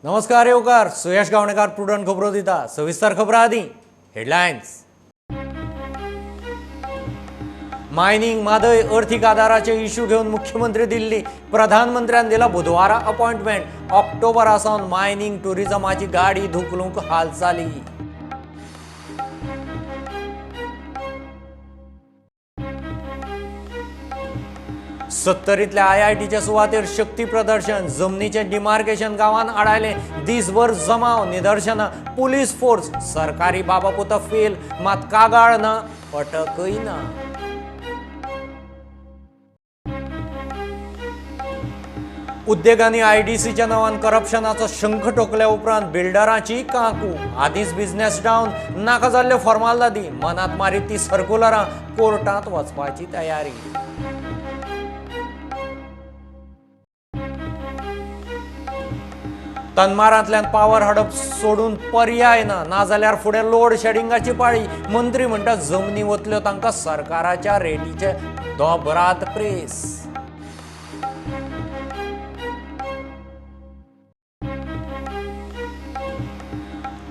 नमस्कार येवकार सुयश गावणेकार प्रुडंट खबरो दिता सविस्तर खबरां आदी हेडलायन्स। मायनिंग म्हादय अर्थीक आदाराचे इश्यू घेवन मुख्यमंत्री दिल्ली। प्रधानमंत्र्यान दिला बुधवारा अपॉइंटमेंट। ऑक्टोबरासावन मायनिंग टुरिझमाची गाडी धुकलूंक हालचाली। सत्तरीतल्या IITच्या सुवातेर शक्ती प्रदर्शन। जमनीचे डिमार्केशन गांवांत आडायले। दिसभर जमाव निदर्शनां। पुलीस फोर्स सरकारी बाबापुता फेल मात कागाळ ना अटकय ना। उद्देगांनी IDCच्या नांवान करप्शनाचो शंख टोकल्या उपरांत बिल्डरांची काकू। आदींच बिझनेस डावन नाका जाल्ल्यो फॉर्मालिटी। मनात मारीत ती सर्क्युलरां कोर्टांत वचपाची तयारी। तन्मारांतल्यान पावर हडप सोडून पर्याय ना, नाजाल्यार फुडें लोड शेडिंगाची पाळी। मंत्री म्हणटा जमनी वतल्यो तांकां सरकाराच्या रेटीचे दोबरात प्रेस।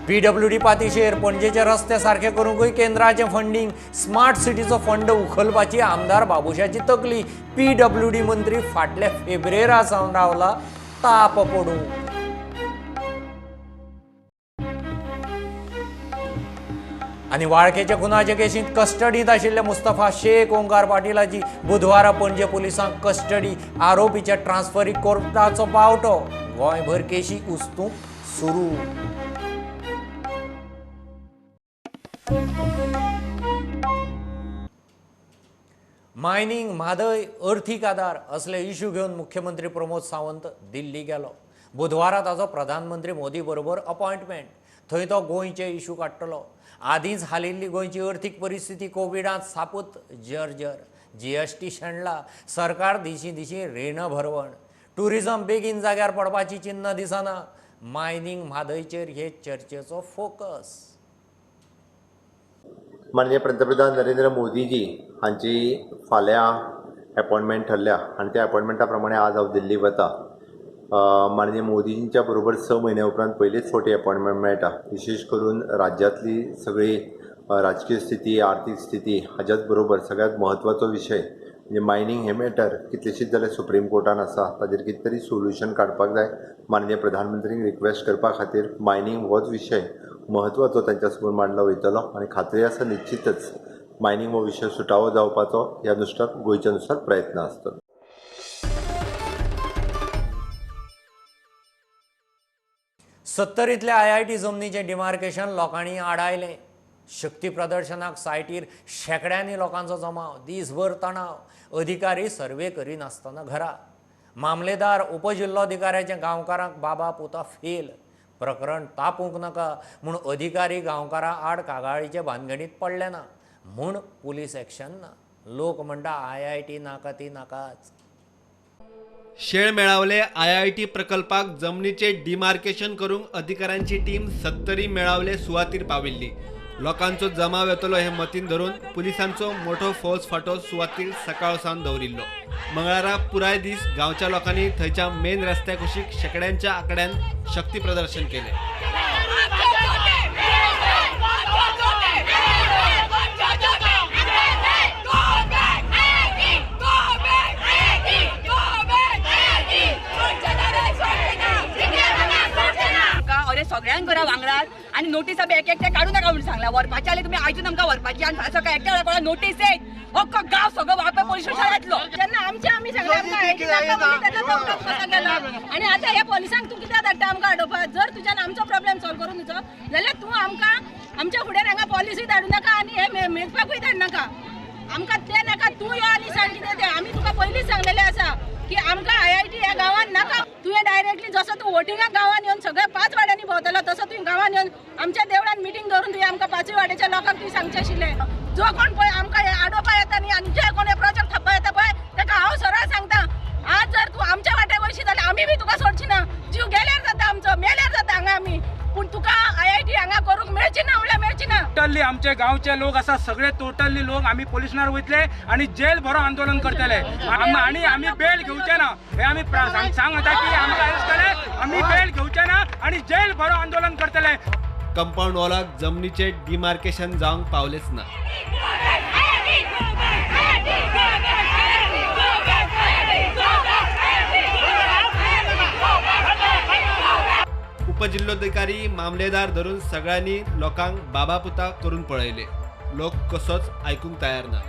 PWD पातीशेर पणजेचे रस्ते सारखे करूंकय केंद्राचें फंडिंग। स्मार्ट सिटीचो फंड उखलपाची आमदार बाबुशाची तकली। PWD मंत्री फाटल्या फेब्रेरा सावन रावला ताप पडूं। आनी वाळकेच्या खुनाचे केशींत कस्टडींत आशिल्ले मुस्तफा शेख ओंकार पाटीलाची बुधवारा पणजे पुलिसांक कस्टडी। आरोपीच्या ट्रान्सफरीक कोर्टाचो पावटो। गोंयभर केशी उस्तूंक सुरू। मायनिंग म्हादय अर्थीक आदार असले इश्यू घेवन मुख्यमंत्री प्रमोद सावंत दिल्ली गेलो। बुधवारा ताचो प्रधानमंत्री मोदी बरोबर अपॉइंटमेंट। थंय तो गोंयचे इश्यू काडटलो। आदींच हालिल्ली गोंयची अर्थीक परिस्थिती कोविडांत सापूत जर्जर। GST शेणला। सरकार दिशी रीण भरवण। टुरिझम बेगीन जाग्यार पडपाची चिन्ह दिसना। मायनिंग म्हादयचेर हे चर्चेचो फोकस। माननीय पंतप्रधान नरेंद्र मोदीजी हांची फाल्यां अपॉइंटमेंट ठरल्या आनी त्या अपॉइंटमेंटा प्रमाणे आज हांव दिल्ली वता। माननीय मोदीजींच्या बरोबर 6 म्हयन्या उपरांत पयलीच फावटी अपॉइंटमेंट मेळटा। विशेष करून राज्यांतली सगळी राजकीय स्थिती आर्थीक स्थिती हाच्याच बरोबर सगळ्यात म्हत्वाचो विशय म्हणजे मायनिंग हे मॅटर कितलेशीच जाल्यार सुप्रीम कोर्टान आसा। ताजेर कितें तरी सोल्युशन काडपाक जाय। माननीय प्रधानमंत्रीक रिक्वेस्ट करपा खातीर मायनिंग होच विशय म्हत्वाचो तांच्या समोर मांडलो वयतलो आनी खात्री आसा निश्चितच मायनिंग हो विशय सुटावो जावपाचो ह्या दृश्ट्यान गोंयच्या नुसार प्रयत्न आसतलो। सत्तरीतल्या IIT जमनीचे डिमार्केशन लोकांनी आडायले। शक्ती प्रदर्शनाक सायटीर शेकड्यांनी लोकांचो जमाव। दिसभर तणाव। अधिकारी सर्वे करिनासतना घरा। मामलेदार उपजिल्लोधिकाऱ्याचे गांवकारांक बाबा पुता फेल। प्रकरण तापूंक नाका म्हूण अधिकारी गांवकारां आड कागाळीचे भानगडींत पडले ना म्हूण पुलीस एक्शन ना। लोक म्हणटा IIT नाका ती नाकाच। शेळ मेळावले IIT प्रकल्पाक जमनीचे डिमार्केशन करूंक अधिकाऱ्यांची टीम 70 मेळावले सुवातीर पाविल्ली। लोकांचो जमाव येतलो हे मतीन धरून पुलिसांचो मोठो फौज फांटो सुवातीर सकाळसावन दवरिल्लो। मंगळारा पुराय दीस गांवच्या लोकांनी थंयच्या मेन रस्त्या कुशीक शेकड्यांच्या आंकड्यान शक्ती प्रदर्शन केले। सगळ्यांक घरा वांगडात आणि नोटीस एक एकटे काढू नका म्हणून सांगला। वरपाचे आले तुम्ही आयजून आमकां वरपाची आणि सकाळ एकट्या कोणा नोटीस येत अख्खो गाव सगळं वापे पोलीस स्टेशन येतलो। जेन्ना आमी सांगले आमकां आयडी नाका म्हणून तेन्ना तो कसो गेलो आणि आता ह्या पोलिसांक तूं कित्याक धाडटा आमकां अडोवपाक? जर तुज्यान आमचो प्रॉब्लेम सॉल्व करून दिवचो जाल्यार तूं आमकां आमच्या फुडें हांगा पॉलिसी धाडू नाका आनी हे मेळपाकूय धाड नाका। आमकां ते नाका। तूं यो आनी सांग कितें तें। आमी तुका पयलींच सांगलेलें आसा की आमकां IIT ह्या गांवांत नाका। तुवें डायरेक्टली जसो तूं वोटिंगाक गांवांत येवन सगळे 5 वाड्यांनी भोंवतलो तसो तुवें गांवांत येवन आमच्या देवळान मिटींग दवरून तुवें आमकां 5 वाड्याच्या लोकांक तुवें सांगचें आशिल्लें। जो कोण पळय आमकां हे आडोवपा येता न्ही आनी जे कोण हे प्रोजेक्ट थापा येता पळय ताका हांव सरळ सांगता आज जर तूं आमच्या वाट्याक वयशी जाल्यार आमी बी तुका सोडची ना। जीव गेल्यार जाता आमचो, मेल्यार जाता हांगा आमी, पूण तुका IIT हांगा करूंक मेळची ना म्हणल्यार मेळची ना। टोटली आमचे गांवचे लोक आसा सगळे टोटली लोक आम्ही पोलिसांना वयतले आणि जेल भरो आंदोलन करतले आणि आम्ही बेल घेवचे ना हे आम्ही सांगता की आमकां अरेस्ट केले आम्ही बेल घेवचे ना आणि जेल भरो आंदोलन करतले. कंपाऊंड वॉलाक जमनीचे डिमार्केशन जावंक पावलेच ना. उपजिल्लोधिकारी मामलेदार धरून सगळ्यांनी लोकांक बाबा पुता करून पळयले. लोक कसोच आयकूंक तयार ना.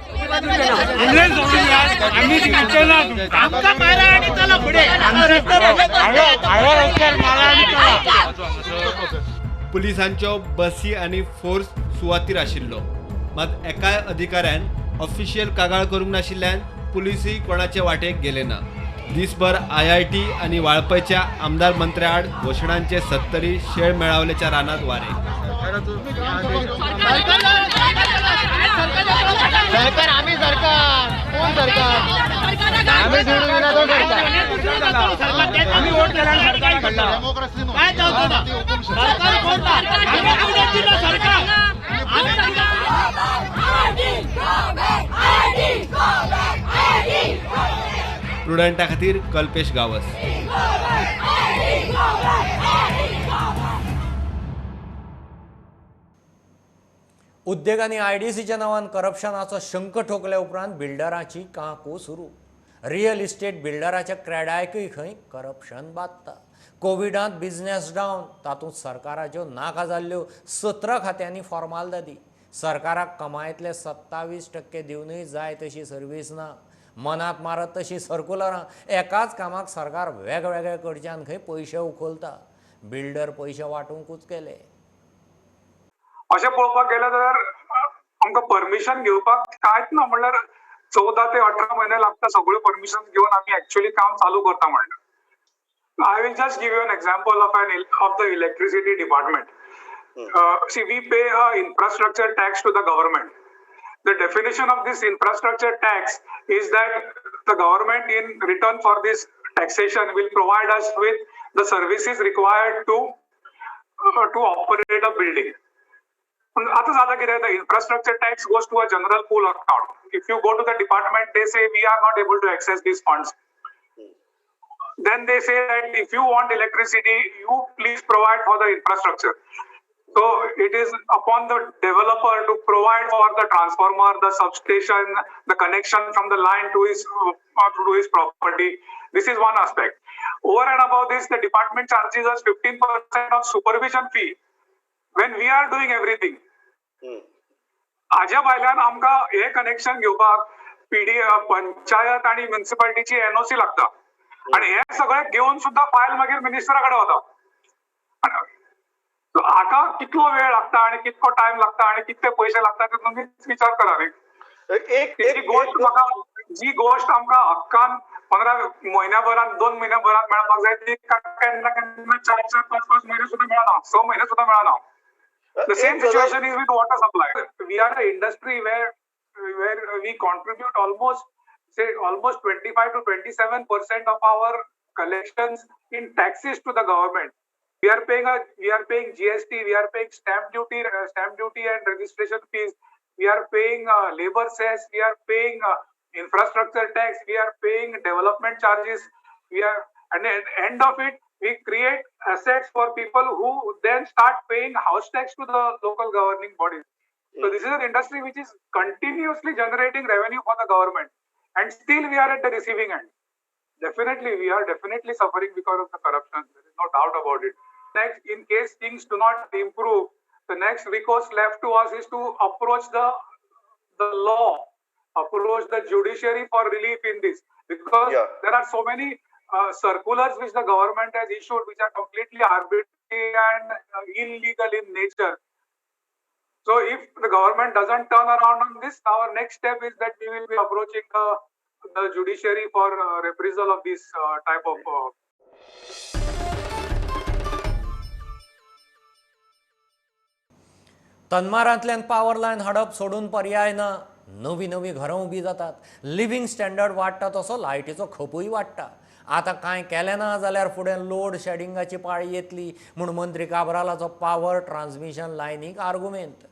पुलिसांच्यो बसी आणि फोर्स सुवातीर आशिल्लो, मात एकाय अधिकाऱ्यान ऑफिशियल कागाळ करूंक नाशिल्ल्यान पुलिसूय कोणाचे वाटेक गेले ना. दिसभर IIT आणि वाळपयच्या आमदार मंत्र्या आड घोशणांचे 70 शेळ मेळावलेच्या रानात वारे. सरकार आम्ही सरकार कोण सरकार आम्ही सोडून गेला तो सरकार आम्ही वोट केला आणि सरकार काढला. काय चालतो सरकार कोणता प्रुडंटा खातीर कल्पेश गावस. उद्देगांनी IDCच्या नांवान करप्शनाचो शंक ठोकल्या उपरांत बिल्डरांची कांकू सुरू. रियल इस्टेट बिल्डराच्या क्रेडायकूय खंय करप्शन बादता. कोविडांत बिझनेस डावन, तातूंत सरकाराच्यो नाका जाल्ल्यो 17 खात्यांनी फॉर्मालिटी. सरकाराक कमायेंतले 27% दिवनूय जाय तशी सर्वीस ना. मनात मारत तशी सर्क्युलरां. एकाच कामाक सरकार वेगवेगळे कडच्यान खंय पयशे उखलता. बिल्डर पयशे वांटूंकूच केले. अशें पळोवपाक गेल्यार जाल्यार आमकां परमिशन घेवपाक कांयच ना. म्हणल्यार 14 ते 18 म्हयने लागता सगळ्यो परमिशन घेवन आमी एक्चुअली काम चालू करता म्हणल्यार. I will just give you an example of the electricity department. See, we pay a infrastructure tax to the government. The definition of this infrastructure tax is that the government, in return for this taxation, will provide us with the services required to operate a building. आता जाता कितें, the infrastructure tax goes to a general pool account. If you go to the department, they say we are not able to access these funds. Then they say that if you want electricity, you please provide for the infrastructure. So it is upon the developer to provide for the transformer, the substation, the connection from the line to his property. This is one aspect. Over and above this, the department charges us 15% of supervision fee when we are doing everything. हाज्या भायल्यान आमकां हे connection घेवपाक पंचायत आणि म्युनिसिपालिटीची NOC लागता. आणि हे सगळें घेवन सुद्धा फायल मागीर मिनिस्टरा कडेन वता. हाका कितलो वेळ लागता आणि कितको टाइम लागता आणि कितले पयशे लागता ते तुमीच विचार करा न्ही. जी गोष्ट आमकां हक्कान 15 म्हयन्याभरान 2 म्हयन्याभरान मेळपाक जाय ती केन्ना केन्ना 4-5 म्हयने सुद्धा मेळना, 6 म्हयने सुद्धा मेळना. The same situation is with water supply. We are an industry where we contribute almost 25 to 27% of our collections in taxes to the government. We are paying GST, we are paying stamp duty and registration fees. We are paying labor cess, we are paying infrastructure tax, we are paying development charges. And at the end of it, we create assets for people who then start paying house tax to the local governing bodies. So this is an industry which is continuously generating revenue for the government. And still we are at the receiving end. Definitely, we are definitely suffering because of the corruption. There is no doubt about it. Next, in case things do not improve, the next recourse left to us is to approach the law, approach the judiciary for relief in this. Because there are so many circulars which the government has issued which are completely arbitrary and illegal in nature. So if the government doesn't turn around on this, our next step is that we will be approaching the judiciary for reprisal of this type of तन्मारांतल्यान power line हाडप सोडून पर्याय ना. नवी नवी घरां उबी जातात. लिव्हिंग स्टँडर्ड वाडटा तसो लायटीचो खपूय वाडटा. आतां कांय केलें ना जाल्यार फुडें लोड शेडिंगाची पाळी येतली म्हूण मंत्री काब्रालाचो पॉवर ट्रान्समिशन लायनीक आर्ग्युमेंट.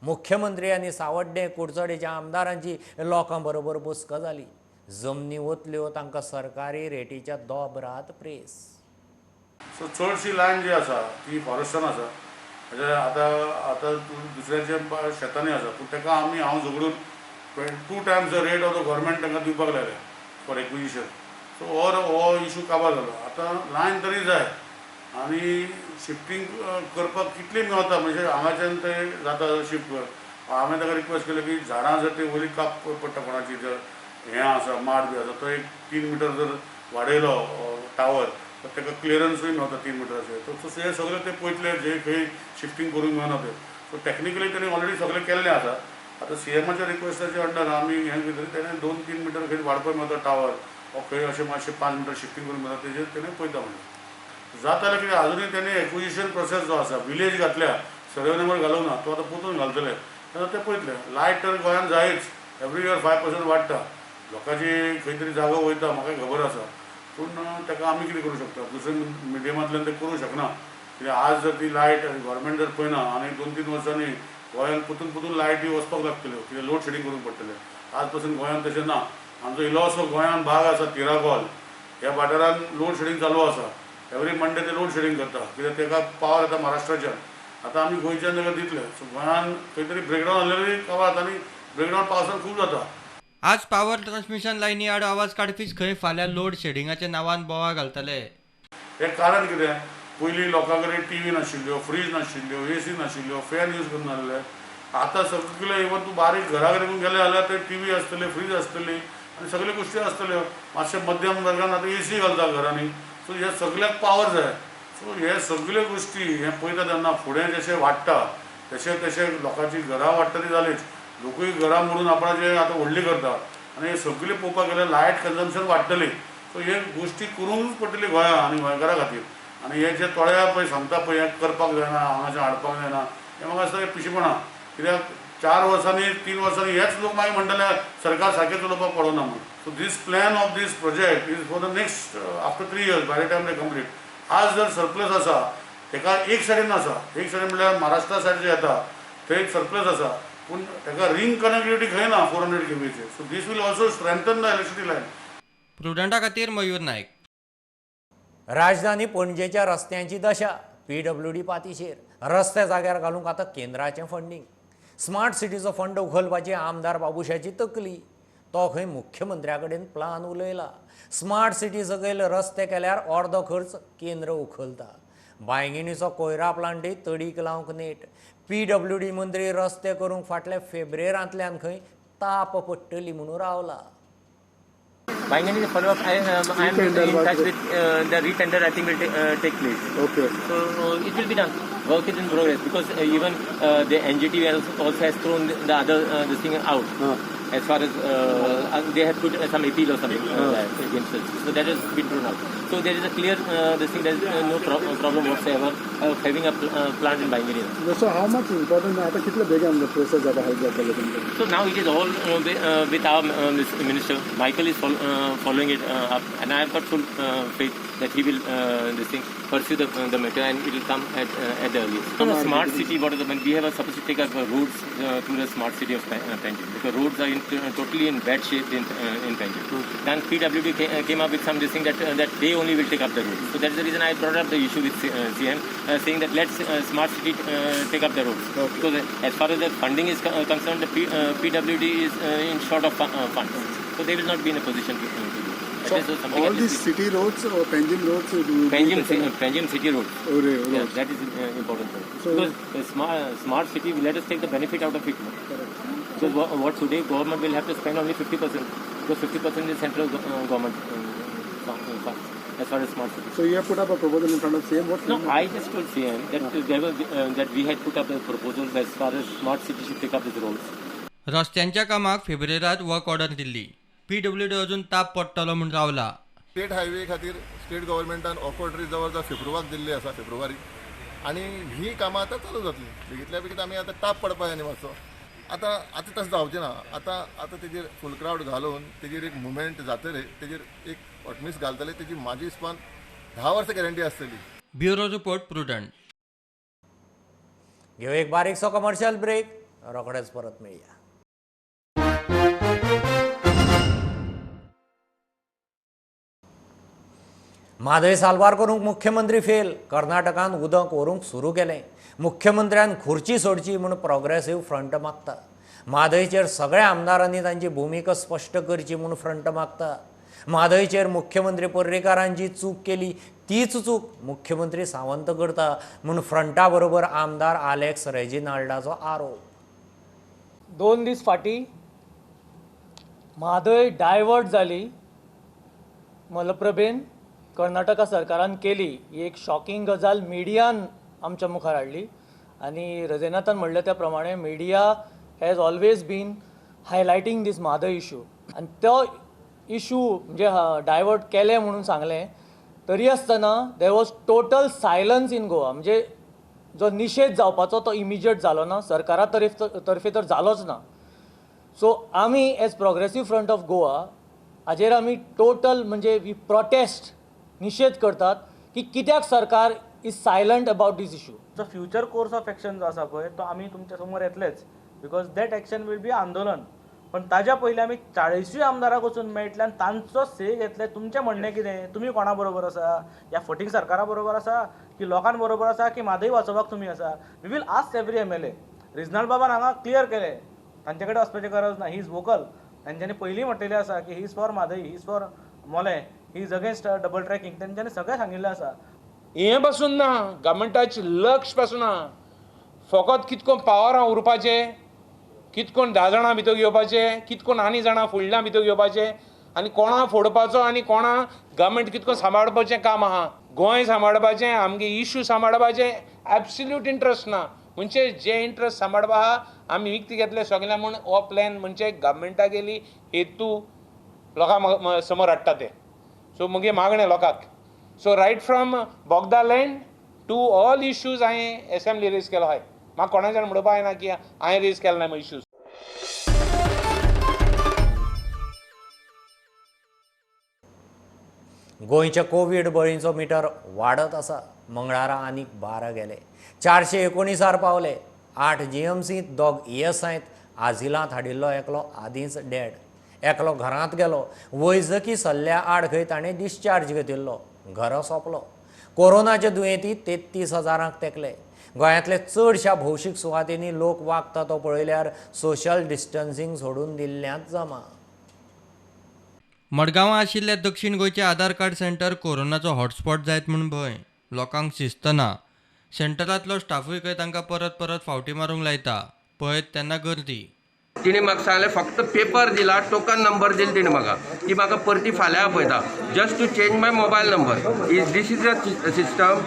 मुख्यमंत्री आनी सावड्डे कुडचडेच्या आमदारांची लोकां बरोबर बसका जाली. जमनी वतल्यो तांकां सरकारी रेटीच्या दोबरात प्रेस. सो चडशी लायन जी आसा ती फॉरेस्टान आसा म्हणजे आतां दुसऱ्याच्या शेतांनी आसा पूण ताका हांव झगडून 2 times the rate of the government तांकां दिवपाक लायल्या फॉर एक्विजिशन. सो हो इशू काबार जालो. आतां लायन तरी जाय आनी शिफ्टिंग करपाक कितली मेळता म्हणजे हांगाच्यान ते जाता शिफ्ट कर. हांवें ताका रिक्वेस्ट केली की झाडां जर ते वयली काप पडटा कोणाची जर हें आसा माड बी आसा तो एक 3 मिटर जर वाडयलो टावर तर ताका क्लियरन्सूय मेळटा 3 मिटराचेर. तर हे सगळें ते पयतले जे खंय शिफ्टिंग करूंक मेळना ते. सो टॅक्निकली तेणी ऑलरेडी सगळें केल्लें आसा. आतां सीएमाच्या रिक्वेस्टाच्या अंडर आमी हें कितें तेणें 2-3 मिटर खंय वाडपाक मेळटा टावर वो खंय अशें मातशें 5 मिटर शिफ्टिंग करूंक मेळटा तेजेर तेणें पळयता म्हणलें. जाता जाल्यार कितें अजुनूय तेणें एक्विजिशन प्रोसेस जो आसा विलेज घातल्या सर्वे नंबर घालूंक ना तो आतां पोतून घालतले तेन्ना ते पळयतले. लायट तर गोंयांत जायच एवरी इयर 5% वाडटा. लोकांची खंय तरी जागो वयता म्हाका खबर आसा पूण ताका आमी कितें करूं शकता दुसऱ्या मिडियमांतल्यान ते करूं शकना. कित्याक आज जर ती लायट गव्हर्मेंट जर पळयना आनी 2-3 वर्सांनी गोंयांत पुतून लायटी वचपाक लागतल्यो कित्याक लोड शेडींग करूंक पडटलें. आज पासून गोंयांत तशें ना. आमचो इल्लोसो गोंयांत भाग आसा तिराकोल ह्या वाठारांत लोड शेडींग चालू आसा. एवरी मंडे ते लोड शेडींग करता कित्याक ताका पावर येता महाराष्ट्राच्यान. आतां आमी गोंयच्यान ताका दितले. सो गोंयांत खंय तरी ब्रेकडावन जाल्यारूय काबार आनी ब्रेकडावन पावसान खूब जाता. आज पॉवर ट्रान्समिशन लायनी आड आवाज काडपीच खंय फाल्यां लोड शेडिंगाच्या नांवान बोवाळ घालतले. हें कारण कितें पयलीं लोकां कडेन टीव्ही नाशिल्ल्यो, फ्रीज नाशिल्ल्यो, एसी नाशिल्ल्यो, फॅन यूज करनासले. आतां सगळें इवन तूं बारीक घरा कडेन गेले जाल्यार ते टीव्ही आसतले, फ्रीज आसतली आनी सगळ्यो गोश्टी आसतल्यो. मातशे मध्यम वर्गान आतां एसी घालता घरांनी. सो हे सगळ्याक पावर जाय. सो हे सगळ्यो गोश्टी हें पळयता तेन्ना फुडें जशें वाडटा तशें लोकांची घरां वाडटा ती जालीच. लोकूय घरां मोडून आपणाचें आतां व्हडलीं करता आनी हे सगळें पळोवपाक गेल्यार लायट कन्जम्पशन वाडटली. सो हे गोश्टी करूंक पडटली गोंयांत आनी गोंयकारां खातीर. आनी हे जे थोड्या पळय सांगता पळय हें करपाक जायना हांगाचें हाडपाक जायना हें म्हाका दिसता हें पिशेपणां. कित्याक 4 वर्सांनी 3 वर्सांनी हेच लोक मागीर म्हणटले सरकार सारकें चलोवपाक पडना म्हणून. So this plan of this project is for the next after 3 years by the time they complete. आज जर सरप्लस आसा ताका एक सायडीन आसा एक सायडीन म्हणल्यार महाराष्ट्रा सायड जे येता थंय सरप्लस आसा पूण ताका रिंग कनेक्टिविटी खंय ना 400 kVचेर. So this will also strengthen the electricity line. प्रुडंटा खातीर मयूर नायक. राजधानी पणजेच्या रस्त्यांची दशा PWD पातीशेर. रस्ते जाग्यार घालूंक आतां केंद्राचें फंडींग. स्मार्ट सिटीचो फंड उखलपाची आमदार बाबुशाची तकली. तो खंय मुख्यमंत्र्या कडेन प्लान उलयला. स्मार्ट सिटी सकयल रस्ते केल्यार अर्दो खर्च केंद्र उखलता. बांयगिणीचो कोयरा प्लांटूय तडीक लावंक नेट. PWD मंत्री रस्ते करूंक फाटल्या फेब्रेरांतल्यान खंय ताप पडटली म्हणून रावला. Bangani follow up. I am in touch with the retender. I think will take place. Okay. So it will be done. Work is in progress because even the NGT also has thrown the other this thing out. As far as they have put some appeal or something against us. So that has been thrown out. So there is a clear this thing. There is no problem whatsoever of having a plant in Bangani. So how much important आता कितलं बेगीन process जाता आहे. So now it is all with our minister. Michael is following it up, and I have got full faith that he will this thing pursue the matter and it will come at the earliest. From a smart city, what is the we have supposed to take up roads to the smart city of Panjim because roads are totally in bad shape in Panjim. Then PWD came up with some this thing that they only will take up the roads. So that's the reason I brought up the issue with CM saying that let's smart city take up the roads. Because as far as the funding is concerned, the PWD is in short of funds. So they will not be in a position to do. So all these city roads or Panjim roads? Panjim city roads. Yeah, that is important. So because smart city, let us take the benefit out of it. So what today government will have to spend only 50%. Because 50% is central government funds as far as smart city. So you have put up a proposal in front of CM? What? No, I just told CM that we had put up a proposal as far as smart city should take up these roles. रस्त्यांच्या कामाक फेब्रेरांत work order Delhi. PWD अजून ताप पडटलो म्हूण रावला. State highway खातीर state गव्हर्मेंटान offer जवळ फेब्रुवारीक दिल्ली आसा फेब्रुवारी आनी ही कामां आतां चालू जातली. बेगीतल्या बेगीत आमी आतां ताप पडपा जाय न्ही मातसो. आतां तशें जावचें ना. आतां तेजेर फूल क्रावड घालून तेजेर एक मुवमेंट जातले तेजेर एक ऑटमीस घालतले तेजी म्हाजी हिसपान 10 वर्सां गॅरंटी आसतली. Bureau report prudent. घेऊ एक बारीकसो कमर्शियल ब्रेक. रोखडेच परत मेळया. म्हादय सालबार करूंक मुख्यमंत्री फेल. कर्नाटकान उदक व्हरूंक सुरू केलें. मुख्यमंत्र्यान खुर्ची सोडची म्हूण प्रोग्रेसिव्ह फ्रंट मागता. म्हादयचेर सगळ्या आमदारांनी तांची भुमिका स्पश्ट करची म्हूण फ्रंट मागता. म्हादयचेर मुख्यमंत्री पर्रीकारांची चूक केली तीच चूक मुख्यमंत्री सावंत करता म्हूण फ्रंटा बरोबर आमदार आलेक्स रेजिनाल्डाचो आरोप. 2 दीस फाटीं म्हादय डायवर्ट जाली मलप्रभेन कर्नाटका सरकारान केली. ही एक शॉकिंग गजाल मिडियान आमच्या मुखार हाडली आनी रजनीनाथान म्हणले त्या प्रमाणे media has always been highlighting this Mhadei issue आनी तो इशू म्हणजे डायवर्ट केले म्हणून सांगलें तरी आसतना there was total silence in Goa. म्हणजे जो निशेध जावपाचो तो इमिजिएट जालो ना, सरकारा तर्फे तर जालोच ना. सो आमी as progressive front of Goa हाजेर आमी टोटल म्हणजे वी प्रोटेस्ट निशेध करतात की कित्याक सरकार is silent about these issue. जो फ्युचर कोर्स ऑफ एक्शन जो आसा पळय तो आमी तुमच्या समोर येतलेच बिकॉज दॅट एक्शन वील बी आंदोलन. पण ताज्या पयलीं आमी 40 आमदाराक वचून मेळटले आनी तांचो से घेतले. तुमचें म्हणणें कितें? तुमी कोणा बरोबर आसा? ह्या फटींग सरकारा बरोबर आसा की लोकां बरोबर आसा की म्हादय वाचोवपाक तुमी आसा? We will ask every MLA. Regional बाबान हांगा क्लियर केलें तांचे कडेन वचपाची गरज ना. He is vocal. तांच्यांनी पयलीं म्हटलेलें आसा की he is for Mhadei, he is for Mollem, he is against double tracking. तांच्यांनी सगळें सांगिल्लें आसा. हें पासून ना, गव्हर्मेंटाचें लक्ष पासून ना, फकत कितको पावरां उरपाचें, कितकोन 10 जाणां भितर घेवपाचें, कितकोन आनी जाणां फुडल्यां भितर घेवपाचें आनी कोणा फोडपाचो आनी कोणा गव्हर्मेंट कितको सांबाळपाचें काम आहा. गोंय सांबाळपाचें, आमगे इश्यू सांबाळपाचें एब्सोल्यूट इंट्रस्ट ना. म्हणजे जे इंट्रस्ट सांबाळपा आहा आमी विकती घेतले सगळ्यां म्हूण हो प्लॅन म्हणजे गव्हर्मेंटा गेली हेतू लोकां समोर हाडटा ते. सो मुगे मागणें लोकांक. सो रायट फ्रॉम बोगदा लँड टू ऑल इश्यूज हांवें एसेंब्ली रेज केलो आहाय. म्हाका कोणाच्यान म्हणपा येना की हांवें रेज केलो ना इश्यूज. गोंयच्या कोविड बळींचो मिटर वाडत आसा. मंगळारा आनीक 12 गेले. 419 पावले. 8 GMCत 2 ESIत आजिलांत हाडिल्लो एकलो आदींच डेड. एकलो घरांत गेलो. वैजकी सल्ल्या आड खंय ताणें डिस्चार्ज घेतिल्लो. घरा सोंपलो. कोरोनाचे दुयेंती 33,000 तेंकले. गोंयांतले चडशा भौशीक सुवातींनी लोक वागता तो पळयल्यार सोशल डिस्टन्सिंग सोडून दिल्ल्यांत जमा. मडगांवां आशिल्ले दक्षिण गोंयचे आधार कार्ड सेंटर कोरोनाचो हॉटस्पॉट जायत म्हूण भंय. लोकांक शिस्त ना. सेंटरांतलो स्टाफूय खंय तांकां परत परत फावटी मारूंक लायता. पळयत तेन्ना गर्दी. तिणे म्हाका सांगलें फक्त पेपर दिला, टोकन नंबर दिला तिणे म्हाका की म्हाका परती फाल्यां आपयता. Just to change my mobile number. This is the system.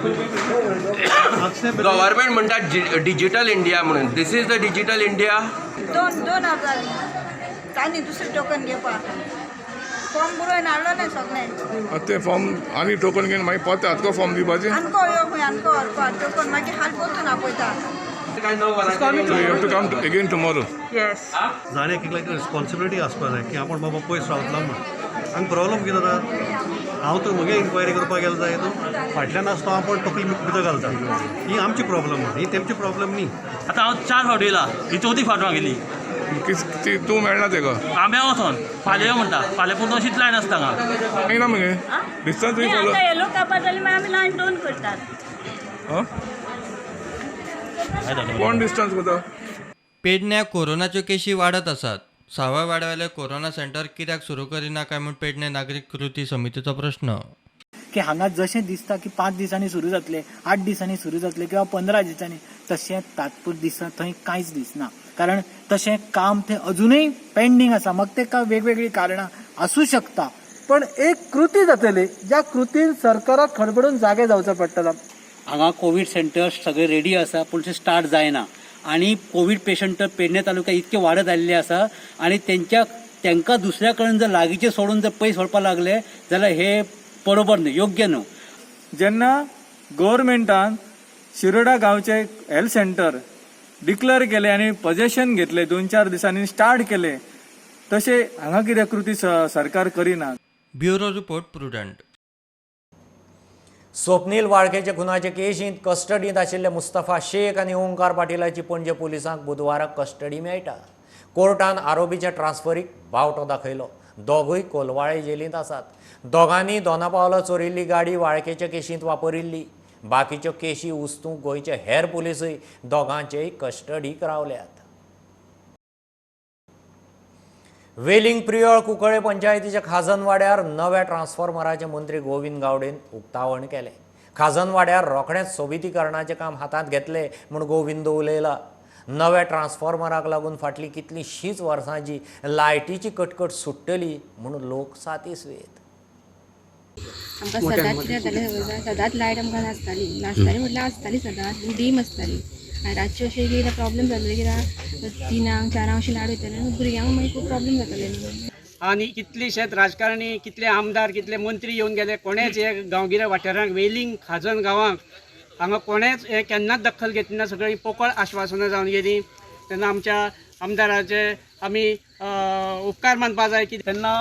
Government म्हणटा डिजिटल इंडिया म्हणून. This is the digital India. 2,000 तांणी दुसरें टोकन घेवपाक फॉर्म बरोवन हाडलो न्ही सगळें. ते फॉर्म आनी टोकन घेवन मागीर परत हातको फॉर्म दिवपाचे. आनको यो खंय आनको व्हरपाक टोकन मागीर हाल परतून आपयता. So you have to come again tomorrow. Yes. जाणे एक रिस्पॉन्सिबिलिटी आसपा जाय की आपण बाबा पयस रावतलो म्हण. आनी प्रॉब्लम कितें जाता हांव तर म्हगे इन्क्वायरी करपाक गेलो जाय तो फाटल्यान आसता आपण तकली भितर घालता. ही आमची प्रॉब्लम ही तेमची प्रॉब्लम न्ही. आतां हांव 4 फावट येयला. ही 4थी फावट गेली. तूं मेळना तेका. आंब्या वचोन फाल्यां यो म्हणटा. फाल्यां पूण अशीच लायन आसता हांगा. ना मगे डिस्टन्स येलो कापा जाल्यार मागीर आमी लायन दोन करतात. कोण डिस्टन्स करता? पेडण्या कोरोनाच्यो केशी वाडत आसात. सावय वाड्यावेले कोरोना सेंटर कित्याक सुरू करिना काय म्हूण पेडणे नागरीक कृती समितीचो प्रश्न. की हांगा जशें दिसता की 5 दिसांनी सुरू जातले, 8 दिसांनी सुरू जातले किंवा 15 दिसांनी, तशें तात्पुरते दिसा थंय कांयच दिसना. कारण तशें काम थंय अजूनय पेंडींग आसा. मग तेका वेगवेगळी कारणां आसूं शकता. पण एक कृती जातली ज्या कृतीन सरकाराक खडबडून जागे जावचो पडटलो. हांगा कोवीड सेंटर सगळे रेडी आसा पूण ते स्टार्ट जायना. आनी कोवीड पेशंट पेडणे तालुक्यात इतके वाडत आयिल्ले आसा आनी तांकां दुसऱ्या कडेन जर लागींचे सोडून जर पयस व्हरपाक लागले जाल्यार हे बरोबर न्हय, योग्य न्हय. जेन्ना गव्हर्मेंटान शिरोडा गांवचे हेल्थ सेंटर डिक्लेअर केले आनी पोजेशन घेतले, 2-4 दिसांनी स्टार्ट केले, तशें हांगा कितें कृती सरकार करिना. Bureau report Prudent. स्वप्नील वाळकेचे खुनाचे केशींत कस्टडींत आशिल्ले मुस्तफा शेख आनी ओंकार पाटीलाची पणजे पुलिसांक बुधवाराक कस्टडी मेळटा. कोर्टान आरोपीच्या ट्रान्सफरीक बावटो दाखयलो. दोगूय कोलवाळे जेलींत आसात। दोगांनी दोनापावला चोरिल्ली गाडी वाळकेच्या केशींत वापरिल्ली। बाकीच्यो केशी उस्तूंक गोंयचे हेर पुलीसय दोगांचेय कस्टडीक रावल्यात। वेलिंग प्रियोळ कुंकळे पंचायतीच्या खाजनवाड्यार नव्या ट्रान्सफॉर्मराचे मंत्री गोविंद गावडेन उक्तावण केलें। खाजनवाड्यार रोखडेंच सोबितीकरणाचें काम हातांत घेतलें म्हूण गोविंद उलयला। नव्या ट्रान्सफॉर्मराक लागून फाटलीं कितलींशींच वर्सांची लायटीची कटकट सुट्टली म्हूण लोक सातीसवेत। आमकां सदांच कितें जातालें सदांच लायट आमकां नासताली म्हटल्यार आसताली सदांच डीम आसताली आनी रातचे अशें कितें प्रॉब्लेम जाताले कित्याक 3-4 अशें लायट वयताले आनी भुरग्यांक मागीर खूब प्रॉब्लेम जाताले न्ही। आनी कितलेशेच राजकारणी कितले आमदार कितले मंत्री येवन गेले कोणेच हे गांवगिऱ्या वाठारांक वेलिंग खाजन गांवांक हांगा कोणेच हे केन्नाच दखल घेतली ना। सगळीं पोकळ आश्वासनां जावन गेलीं। तेन्ना आमच्या आमदाराचे आमी उपकार मानपा जाय की तेन्ना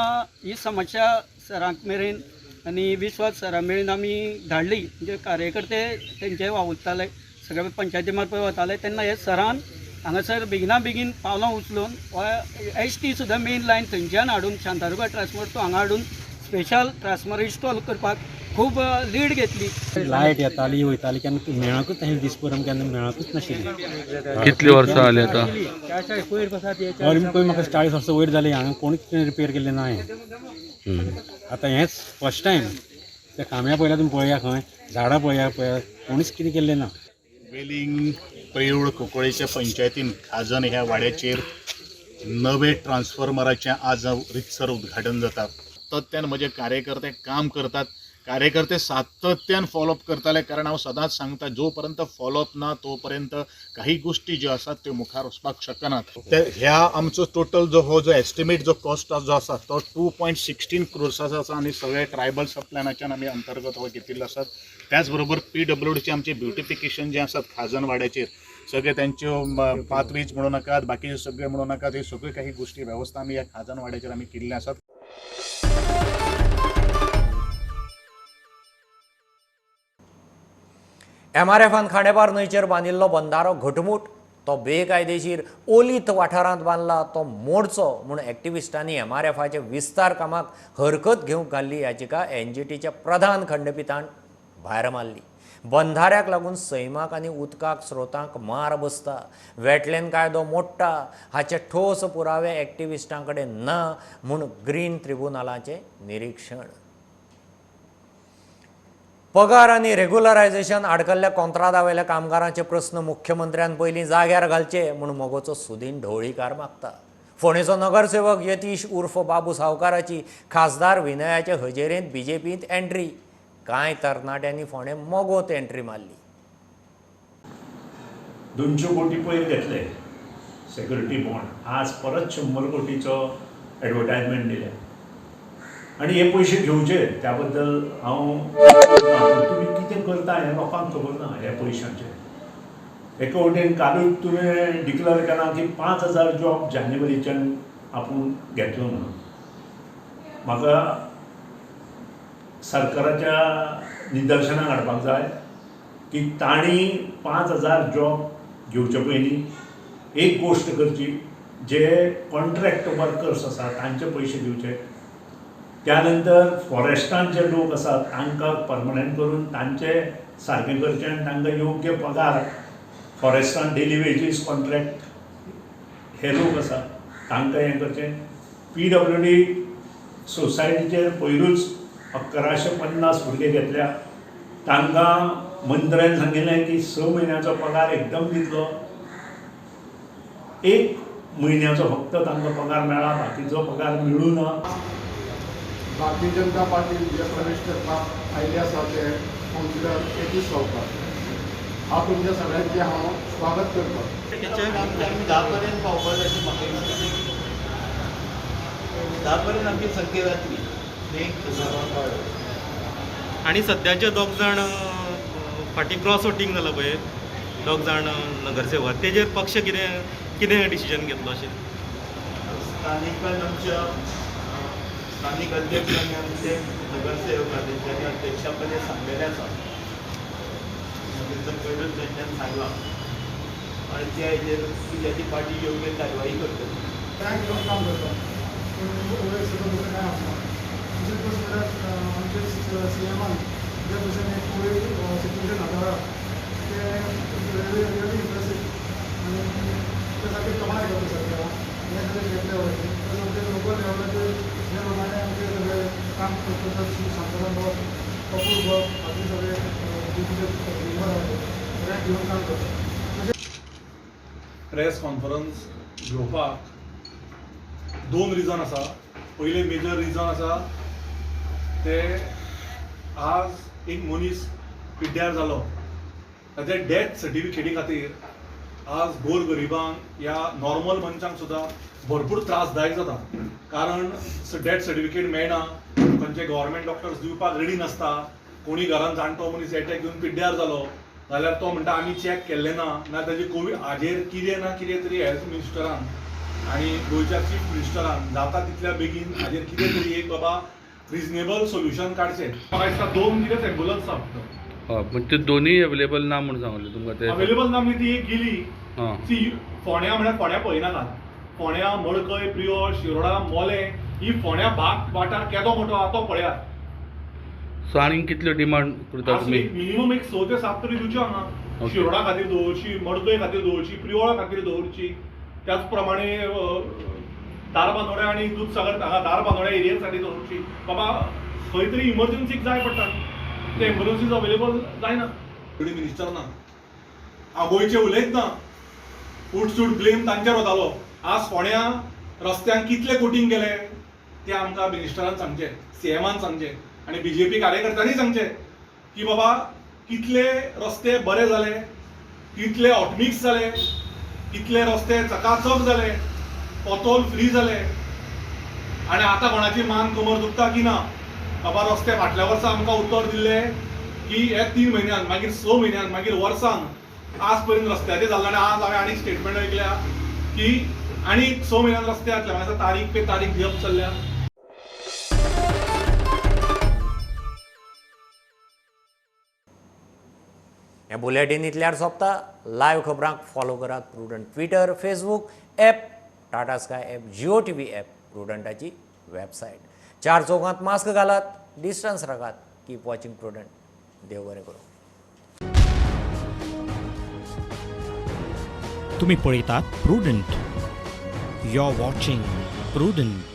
ही समस्या सरांक मेरेन आनी विश्वास सरा मेरेन आमी धाडली। म्हणजे कार्यकर्ते तेंचे वावुरताले सगळे पंचायती मार्फत वताले तेन्ना हे सरान हांगासर बेगिना बेगीन पावलां उचलून ST सुद्दां मेन लायन थंयच्यान हाडून शांतादुर्गा ट्रान्सफॉर्मर तो हांगा हाडून स्पेशल ट्रान्सफॉर्मर इन्स्टॉल करपाक खूब लीड घेतली। लायट येताली वयताली केन्ना मेळकूच नाशिल्ली दिसभर केन्ना मेळकूच नाशिल्ली। कितली वर्सां जाली आतां? म्हाका 40 वर्सां वयर जाली हांगा कोणूच रिपेर केल्लें ना हांवें। आतां हेंच फर्स्ट टायम त्या काम्या पयल्या तुमी पळया खंय झाडां पळया कोणूच कितें केल्लें ना। वेलिंग प्रियोळ कुंकळेच्या पंचायतीन खाजन ह्या वाड्याचेर नवे ट्रान्सफॉर्मराचें आज रितसर उद्घाटन जाता। सातत्यान म्हजे कार्यकर्ते काम करतात। कार्यकर्ते सातत्यान फॉलोअप करताले कारण हांव सदांच सांगता जो पर्यंत फॉलोअप ना तो पर्यंत काही गोष्टी ज्यो आसात त्यो मुखार वचपाक शकनात। ह्या आमचो टोटल जो एस्टिमेट जो कॉस्ट जो आसा तो 2.16 crores आसा आनी सगळे ट्रायबल सब प्लॅनाच्यान आमी अंतर्गत हो घेतिल्लो आसात। त्याच बरोबर PWDचे आमचे ब्युटिफिकेशन जे आसात खाजन वाड्याचेर सगळे त्यांच्यो पाथवेज म्हणू नाकात बाकीचे सगळे म्हणू नाकात हे सगळे काही गोष्टी वेवस्था आमी ह्या खाजन वाड्याचेर आमी केल्ले आसात। MRFन खांडेपार न्हंयचेर बांदिल्लो बंदारो घटमूट तो बेकायदेशीर ओलीत वाठारांत बांदला तो मोडचो म्हूण एक्टिविस्टांनी MRFचे विस्तार कामाक हरकत घेवंक घाल्ली याचिका NGTच्या प्रधान खंडपितान भायर मारली। बंधाऱ्याक लागून सैमाक आनी उदकाक स्रोतांक मार बसता वेटलँड कायदो मोडटा हाचे ठोस पुरावे एक्टिविस्टां कडेन ना म्हूण ग्रीन ट्रिब्युनलाचें निरीक्षण। पगार आनी रेग्युलरायझेशन आडकल्ल्या कोंत्रादावेल्या कामगारांचे प्रस्न मुख्यमंत्र्यान पयलीं जाग्यार घालचे म्हूण मोगोचो सुदीन ढवळीकार मागता। फोंडेचो नगरसेवक यतीश उर्फ बाबू सावकाराची खासदार विनयाचे हजेरेंत BJPंत एंट्री। कांय तरणाट्यांनी फोंडे मोगोत एंट्री मारली। 200 कोटी पयर घेतले सेक्युरिटी बॉन्ड आज परत 100 कोटीचो एडवर्टायजमेंट दिले आणि हे पयशे घेवचे त्या बद्दल हांव तुमी कितें करता हें लोकांक खबर ना। ह्या पयशांचे एके वटेन कालूच तुवें डिक्लेअर केलां की 5000 जॉब जानेवारीच्यान आपूण घेतलो म्हणून। म्हाका सरकाराच्या निदर्शनाक हाडपाक जाय की तांणी 5000 जॉब घेवचे पयलीं एक गोश्ट करची जे कॉन्ट्रॅक्ट वर्कर्स आसा तांचे पयशे दिवचे। त्यानंतर फॉरेस्टांत जे लोक आसात तांकां परमनंट करून तांचे सारकें करचें आनी तांकां योग्य पगार फॉरेस्टांत डेली वेजीस कॉन्ट्रॅक्ट हे लोक आसात तांकां हें करचें। PWD सोसायटीचेर पयरूच 1150 भुरगे घेतल्या तांकां मंत्र्यान सांगिल्लें की 6 म्हयन्याचो पगार एकदम दितलो। 1 म्हयन्याचो फक्त तांकां पगार मेळ्ळा बाकीचो पगार मेळूं ना। भारतीय जनता पार्टी जे प्रवेश करपाक आयिल्ले आसा ते कावन्सिलर यतीश सावकार हांव तुमच्या सगळ्यांचें हांव स्वागत करता। आमी 10 पर्यंत पावपाक जाय अशें म्हाका दिसता। 10 पर्यंत आमची संख्या जातली। आणि सध्याचे 2 जाण फाटीं क्रॉस वोटींग जालां पळय 2 जाण नगरसेवक तेजेर पक्ष कितें डिसिजन घेतलो अशें? स्थानिकान आमच्या स्थानिक अध्यक्षांनी आमचे नगरसेवकांनी त्यांनी अध्यक्षापदी सांगलेलें आसा। पयलूच तेंच्यान सांगलां आणि त्या हेजेर त्याची पार्टी योग्य कारवाई करतली। काम करता सगळं काय आसना दुसरी गोष्ट म्हळ्यार आमचे CMान ज्या भशेन एक कोवीड सिच्युएशन हाताळ्ळा ते रियली इम्प्रेसीव आनी ते सारकें कमाल करता सरकारान हे सगळें घेतले वयचे तर आमचे लोकल लेवलाचेर जे प्रमाणे आमचे सगळे काम करतात शांताराम भट कपूर भट बाकी सगळे डिप्युटी मेंबर सगळ्यांक घेवन काम करतात. प्रेस कॉन्फरन्स घेवपाक 2 रिजन आसा. पयलें मेजर रिजन आसा ते आज एक मनीस पिड्ड्यार जालो ताच्या डेथ सर्टिफिकेटी खातीर आज गोरगरिबांक ह्या नॉर्मल मनशांक सुद्दां भरपूर त्रासदायक जाता. कारण डेथ सर्टिफिकेट मेळना, खंयचे गव्हर्मेंट डॉक्टर्स दिवपाक रेडी नासता. कोणी घरान जाणटो मनीस एटॅक घेवन पिड्ड्यार जालो जाल्यार तो म्हणटा आमी चॅक केल्लें ना ताजे कोवीड हाजेर कितें ना कितें तरी हेल्थ मिनिस्टरान आनी गोंयच्या चीफ मिनिस्टरान जाता तितल्या बेगीन हाजेर कितें तरी एक बाबा रिजनेबल सोल्युशन काडचें. म्हाका दिसता 2 कितें एम्बुलन्स आसा फक्त. हय पण ते दोनूय अवेलेबल ना म्हणून सांगले तुमकां ते अवेलेबल ना म्हणजे ती एक गेली ती फोण्या म्हळ्यार फोण्या पळयनाकात. फोण्या मडकय प्रियोळ शिरोडा मोले ही फोण्या भाग वाठार केदो मोठो आहा तो पळयात. सो आनीक कितल्यो डिमांड करता तुमी? मिनिमम एक 6 ते 7 तरी दिवच्यो हांगा. शिरोडा खातीर दवरची, मडकय खातीर दवरची, प्रियोळा खातीर दवरची. त्याच प्रमाणे दारबांदोड्या आनी दूधसागर हांगा दारबांदोड्या एरिया साठी दवरची. बाबा खंय तरी इमर्जन्सीक जाय पडटा ते एम्बुलन्सीज अवेलेबल जायना. मिनिस्टर ना हांव गोंयचे उलयत ना. उठसूट ब्लेम तांचेर वतालो. आज फोण्या रस्त्यांक कितले कोटींग गेले ते आमकां मिनिस्टरान सांगचे, CMान सांगचे आनी BJP कार्यकर्त्यांनी सांगचे की बाबा कितले रस्ते बरे जाले, कितले हॉटमिक्स जाले, कितले रस्ते चकाचक जाले, पोतोल फ्री जाले आनी आतां कोणाची मान कमर दुखता की ना. बाबा रस्ते फाटल्या वर्सा आमकां उत्तर दिल्ले की हे 3 म्हयन्यान मागीर 6 म्हयन्यान मागीर वर्सान आज पर्यंत रस्त्याचें जाल्लें आनी आज हांवें आनीक स्टेटमेंट ऐकल्या की आनीक 6 म्हयन्यान रस्ते जातले. म्हाका तारीख पे तारीख दिवप चल्ल्या. हे बुलेटिनींतल्यार सोंपता. लायव्ह खबरांक फॉलो करात Prudent Twitter, Facebook app, Tata Sky app, Jio TV app, प्रुडंटाची वेबसायट. 4 चौकांत मास्क घालात, डिस्टन्स राखात. Keep watching Prudent. देव बरें करूं. तुम्ही पळयतात Prudent. You are watching prudent.